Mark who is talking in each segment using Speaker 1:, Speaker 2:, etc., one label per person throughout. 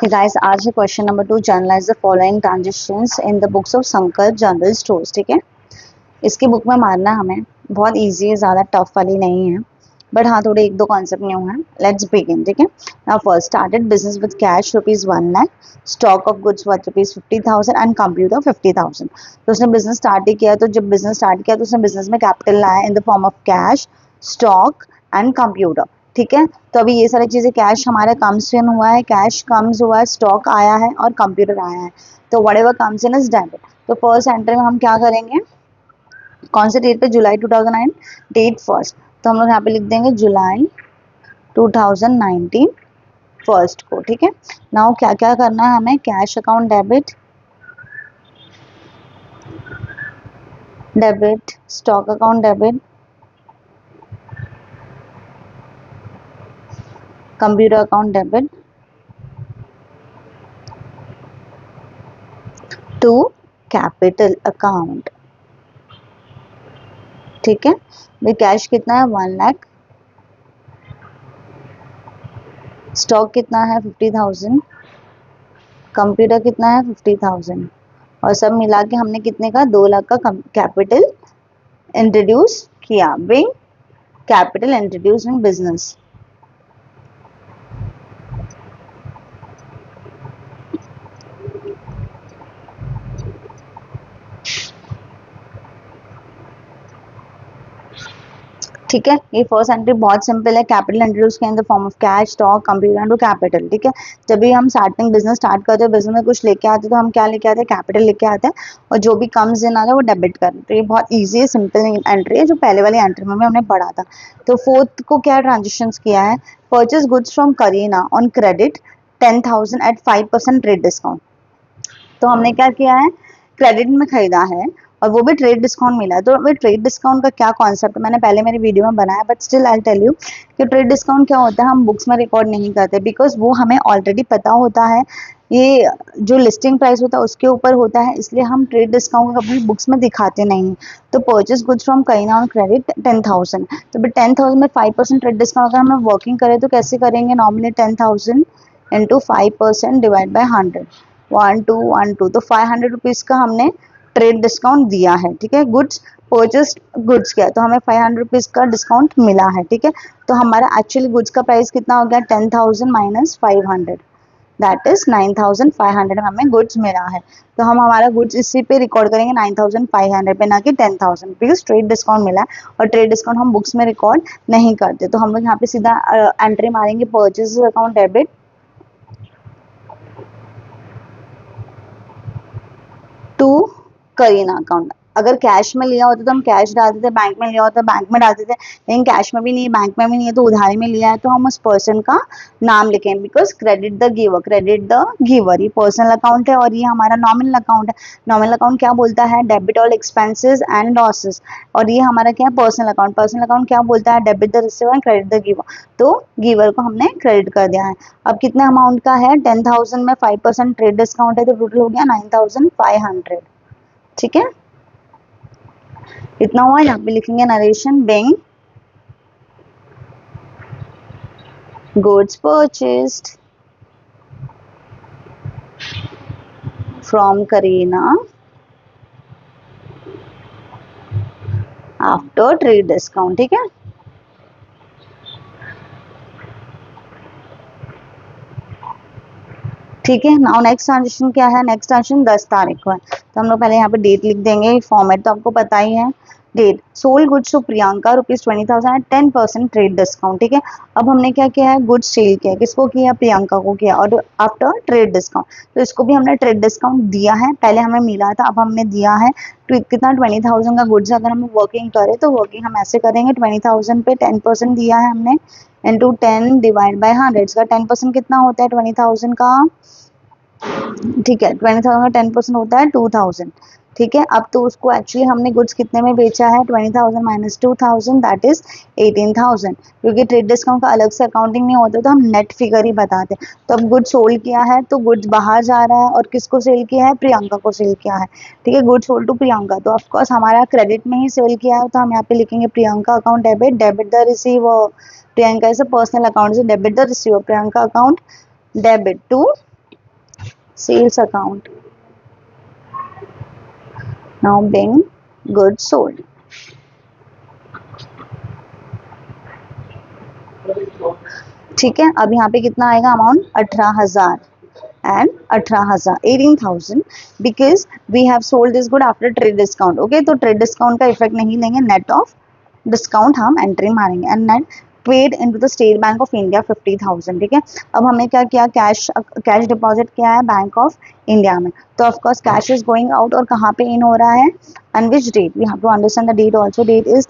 Speaker 1: Guys आज है question number 2। Generalized the following transitions in the books of Shankar general stores. ठीक है, इसकी बुक में मारना हमें बहुत इजी है, ज़्यादा टफ वाली नहीं है, बट हाँ थोड़े एक दो कॉन्सेप्ट न्यू है। Let's begin. ठीक है, now first started business with cash ₹1 lakh, stock of goods worth ₹50,000 and computer 50,000। तो उसने बिजनेस स्टार्ट ही किया, तो जब बिजनेस स्टार्ट किया तो उसने बिजनेस में कैपिटल लाया इन the form of cash, stock and computer. ठीक है, तो अभी ये सारी चीज़ें कैश हमारा कम्स इन हुआ है, कैश कम्स हुआ है, स्टॉक आया है और कंप्यूटर आया है। तो what ever comes in is debit. तो फर्स्ट एंट्री में हम क्या करेंगे, कौन से डेट पे, जुलाई 2009 डेट फर्स्ट, तो हम लोग यहाँ पे लिख देंगे जुलाई 2019 फर्स्ट को। ठीक है, नाउ क्या क्या करना है हमें, cash account debit, debit stock account debit, computer account debit to capital account. ठीक है, भाई कैश कितना है 1 लाख, स्टॉक कितना है 50,000, कंप्यूटर कितना है 50,000 और सब मिला के हमने कितने का 2 लाख का कैपिटल इंट्रोड्यूस किया। Big capital introduce in business. ठीक है, ये फर्स्ट एंट्री बहुत सिंपल है, कैपिटल इंट्रोड्यूस किया in the form of cash, stock, computer to capital. ठीक है, जब भी हम स्टार्टिंग बिजनेस स्टार्ट करते हैं, बिजनेस में कुछ लेके आते हैं तो हम क्या लेके आते हैं, कैपिटल लेके आते हैं, और जो भी कम्स इन आ रहा है वो डेबिट करते हैं। तो ये बहुत ईजी है, सिंपल एंट्री है, जो पहले वाली एंट्री में हमने पढ़ा था। तो फोर्थ को क्या ट्रांजेक्शन किया है, purchase goods from Kareena on credit 10,000 at 5% trade discount. तो हमने क्या किया है, क्रेडिट में खरीदा है और वो भी ट्रेड डिस्काउंट मिला है। तो अभी ट्रेड डिस्काउंट का क्या कॉन्सेप्ट मैंने पहले मेरी वीडियो में बनाया, but still I tell you कि ट्रेड डिस्काउंट क्या होता है, हम बुक्स में रिकॉर्ड नहीं करते, बिकॉज वो हमें ऑलरेडी पता होता है, ये जो लिस्टिंग प्राइस होता है उसके ऊपर होता है, इसलिए हम ट्रेड डिस्काउंट कभी बुक्स में दिखाते नहीं। तो purchase goods from Kareena on credit 10,000, तो फिर 10,000 में 5% ट्रेड डिस्काउंट अगर हमें वर्किंग करें तो कैसे करेंगे, नॉर्मली 10,000 इंटू 5% डिवाइड बाई 100, 1 2 तो 500 रुपीज़ का हमने ट्रेड डिस्काउंट दिया है। ठीक है, गुड्स परचेज गुड्स किया तो हमें 500 रुपीज़ का डिस्काउंट मिला है। ठीक है, तो हमारा एक्चुअली गुड्स का प्राइस कितना हो गया, 10,000 माइनस 500, दैट इज 9,500 हमें गुड्स मिला है। तो हम हमारा गुड्स इसी पे रिकॉर्ड करेंगे 9,500 पे, ना कि 10,000, बिकॉज ट्रेड डिस्काउंट मिला है और ट्रेड डिस्काउंट हम बुक्स में रिकॉर्ड नहीं करते। तो हम लोग यहाँ पे सीधा एंट्री मारेंगे, purchase account debit to Kareena account. अगर कैश में लिया होता तो हम कैश डालते थे, बैंक में लिया होता बैंक में डालते थे, लेकिन कैश में भी नहीं है, बैंक में भी नहीं है, तो उधारी में लिया है तो हम उस पर्सन का नाम लिखें, because credit the giver, credit the giver ये पर्सनल अकाउंट है और ये हमारा नॉमिनल अकाउंट है। नॉमिनल अकाउंट क्या बोलता है, debit all expenses and losses, और ये हमारा क्या है, पर्सनल अकाउंट। पर्सनल अकाउंट क्या बोलता है, debit the receiver and credit the giver, तो गिवर को हमने क्रेडिट कर दिया है। अब कितने अमाउंट का है, 10,000 में 5% ट्रेड डिस्काउंट है तो टोटल हो गया 9,500। ठीक है, इतना हुआ। यहाँ पे लिखेंगे narration, Bing goods purchased from Kareena after trade discount. ठीक है, ठीक है, नाउ नेक्स्ट ट्रांजेक्शन क्या है, नेक्स्ट ट्रांजेक्शन 10 तारीख को है, तो हम लोग पहले यहाँ पे डेट लिख देंगे, फॉर्मेट तो आपको पता ही है। Date, sold goods to Priyanka ₹20,000 at 10% trade discount. ठीक है, अब हमने क्या किया है, गुड्स सेल किया, किसको किया, प्रियंका को किया, और आफ्टर ट्रेड डिस्काउंट, तो इसको भी हमने ट्रेड डिस्काउंट दिया है, पहले हमें मिला था अब हमने दिया है। तो कितना, 20,000 का गुड्स अगर हम वर्किंग करें तो वर्किंग हम ऐसे करेंगे, 20,000 पे 10% दिया है हमने, इंटू 10 डिवाइड बाई 100, इसका 10% कितना होता है 20,000 का, ठीक है, 20,000 का 10% होता है 2,000। ठीक है, अब तो उसको एक्चुअली हमने गुड्स कितने में बेचा है, 20,000 माइनस 2,000 दैट इज 18,000, क्योंकि ट्रेड डिस्काउंट का अलग से अकाउंटिंग नहीं होता तो हम नेट फिगर ही बताते। तो अब गुड्स सोल्ड किया है तो गुड्स बाहर जा रहा है, और किसको सेल किया है, प्रियंका को सेल किया है। ठीक है, गुड्स सोल्ड टू प्रियंका, तो ऑफकोर्स हमारा क्रेडिट में ही सेल किया है, तो हम यहाँ पे लिखेंगे Priyanka account debit, debit the receiver, Priyanka is a personal account, debit the receiver, Priyanka account debit to sales account. Now being goods sold. ठीक है, अब यहाँ पे कितना आएगा amount 18,000 and 18,000 18,000 because we have sold this good after trade discount. Okay, तो trade discount का effect नहीं लेंगे, नेट ऑफ डिस्काउंट हम एंट्री मारेंगे and net paid into the state Bank of India 50,000. ठीक है, अब हमने क्या किया, कैश डिपॉजिट किया है बैंक ऑफ इंडिया में, तो of course cash is going out और कहाँ पे इन हो रहा है, and which date, we have to understand the date also. Date is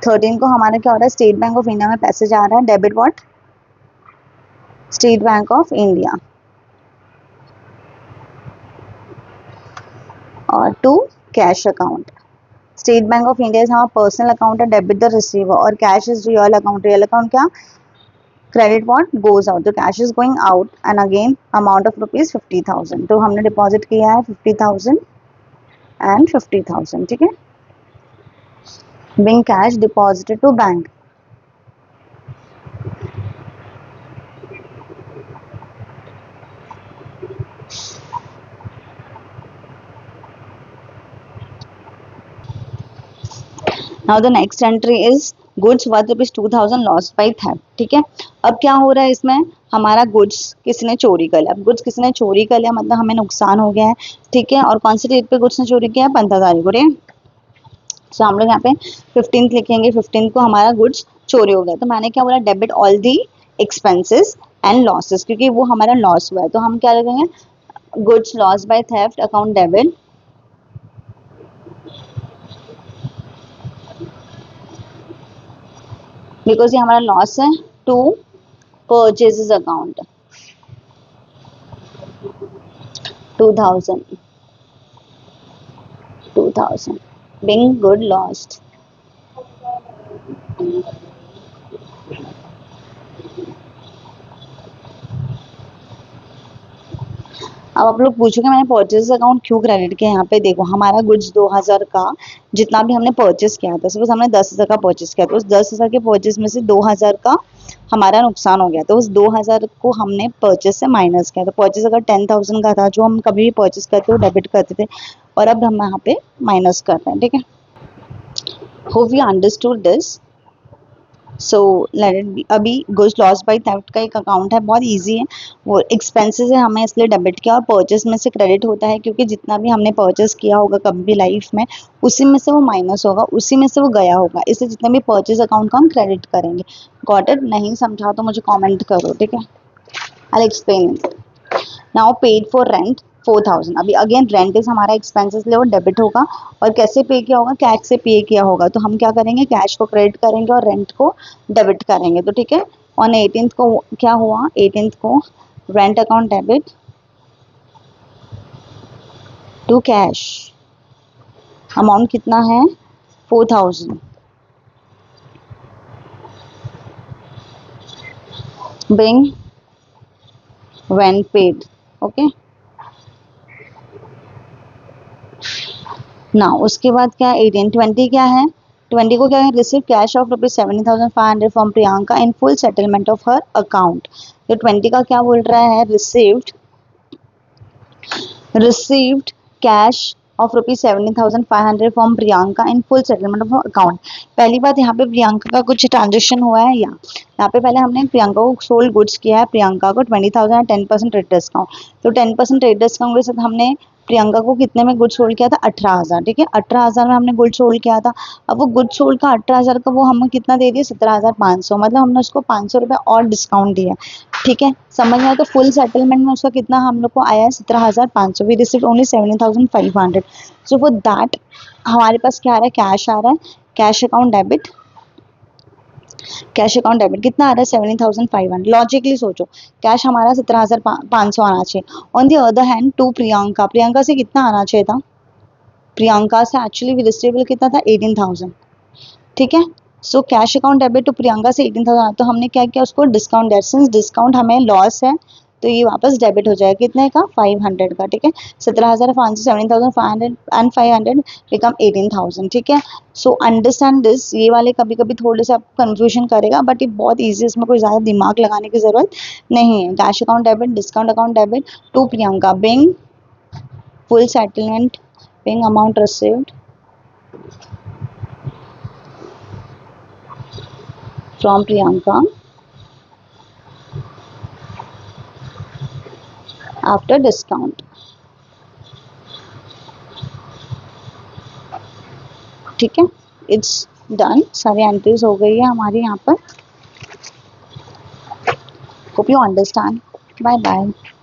Speaker 1: 13 को हमारा क्या हो रहा है, स्टेट बैंक ऑफ इंडिया में पैसे जा रहा है, debit what, State Bank of India, और to cash account. State Bank of India हमारा पर्सनल अकाउंट है, डेबिट द रिसीवर, और cash is real account. Real account क्या, क्रेडिट व्हाट गोज आउट, तो cash is going out and again amount of rupees 50,000. तो हमने deposit किया है 50,000 and 50,000. ठीक है, being cash deposited to bank. Now the next entry is goods worth rupees 2,000 lost by theft. ठीक है, अब क्या हो रहा है इसमें, हमारा गुड्स किसी ने चोरी कर लिया. अब गुड्स किसी ने चोरी कर लिया मतलब हमें नुकसान हो गया है. ठीक है, और कौन सी डेट पे गुड्स ने चोरी किया है, 15 तारीख को. सो हम लोग यहाँ पे 15th लिखेंगे, 15th को हमारा गुड्स चोरी हो गया. तो मैंने क्या बोला, debit all the expenses and losses, क्योंकि वो हमारा लॉस हुआ है. तो हम क्या लिखेंगे, goods loss by theft account debit, because ये हमारा लॉस है, to purchases account 2,000 being good lost. अब आप लोग पूछोगे मैंने परचेज अकाउंट क्यों क्रेडिट किया. यहाँ पे देखो, हमारा गुड्स 2,000 का जितना भी हमने परचेज किया था, सपोज हमने 10,000 का परचेज किया, तो उस 10,000 के परचेज में से 2,000 का हमारा नुकसान हो गया, तो उस 2,000 को हमने परचेज से माइनस किया. तो परचेज अगर 10,000 का था, जो हम कभी भी परचेज करते हो डेबिट करते थे, और अब हम यहाँ पे माइनस कर रहे हैं. ठीक है, hope you understood this. So let it be. अभी गुड्स लॉस बाय थेफ्ट का एक अकाउंट है, बहुत इजी है, वो एक्सपेंसेस है, हमें इसलिए डेबिट किया, और परचेस में से क्रेडिट होता है, क्योंकि जितना भी हमने परचेस किया होगा कभी भी लाइफ में, उसी में से वो माइनस होगा, उसी में से वो गया होगा, इसलिए जितने भी परचेस अकाउंट को हम क्रेडिट करेंगे. Got it? नहीं समझा तो मुझे कॉमेंट करो. ठीक है, I explain it. Now paid for rent 4,000. अभी अगेन रेंट इज हमारा एक्सपेंसेस, ले वो डेबिट होगा, और कैसे पे किया होगा, कैश से पे किया होगा. तो हम क्या करेंगे, कैश को क्रेडिट करेंगे और रेंट को डेबिट करेंगे. तो ठीक है, ऑन 18th को क्या हुआ, 18th को rent account debit to cash, amount कितना है 4,000, बिंग रेंट पेड. ओके, ना उसके बाद क्या है, 1820 क्या है, 20 को क्या है, receive cash of rupees 70,500 from Priyanka in full settlement of her account. तो 20 का क्या बोल रहा है, received cash of rupees 70,500 from Priyanka in full settlement of account. पहली बात, यहाँ पे प्रियंका का कुछ ट्रांजेक्शन हुआ है, यहाँ पे पहले हमने प्रियंका को सोल्ड गुड्स किया है, प्रियंका को 20,000 10% ट्रेड डिस्काउंट. तो 10% ट्रेड डिस्काउंट के साथ हमने प्रियंका को कितने में गुड सोल्ड किया था, 18,000. ठीक है, 18,000 में हमने गुड सोल्ड किया था. अब वो गुड सोल्ड का 18,000 का वो हमें कितना दे दिया, 17,500, मतलब हमने उसको 500 रुपये और डिस्काउंट दिया. ठीक है, समझ में आया. तो फुल सेटलमेंट में उसका कितना हम लोग को आया है, 17,500. We received only 7,500. So for that हमारे पास क्या आ रहा है, कैश आ रहा है, cash account debit, cash account debit कितना आ रहा है, 70,500. लॉजिकली सोचो, कैश हमारा 17,500 आना चाहिए. On the other hand to Priyanka, Priyanka से कितना आना चाहिए था, प्रियंका से एक्चुअली रिसीवेबल कितना था, 18,000. ठीक है, so cash account debit to Priyanka से 18,000. तो हमने क्या किया, उसको डिस्काउंट दिया. सिंस डिस्काउंट हमें लॉस है, तो ये वापस डेबिट हो जाएगा कितने का 500 का, ठीक है। 17,500 17,500 एंड 500 बिकम 18,000, ठीक है। सो अंडरस्टैंड दिस, ये वाले कभी कभी थोड़े से आपको कंफ्यूजन करेगा बट ये बहुत ईजी, इसमें कोई ज़्यादा दिमाग लगाने की ज़रूरत नहीं है। Cash account debit, discount account debit to Priyanka, being full settlement, paying amount received from Priyanka after discount, ठीक है। इट्स डन, सारी एंट्रीज हो गई है हमारी यहाँ पर। Hope you understand. Bye bye.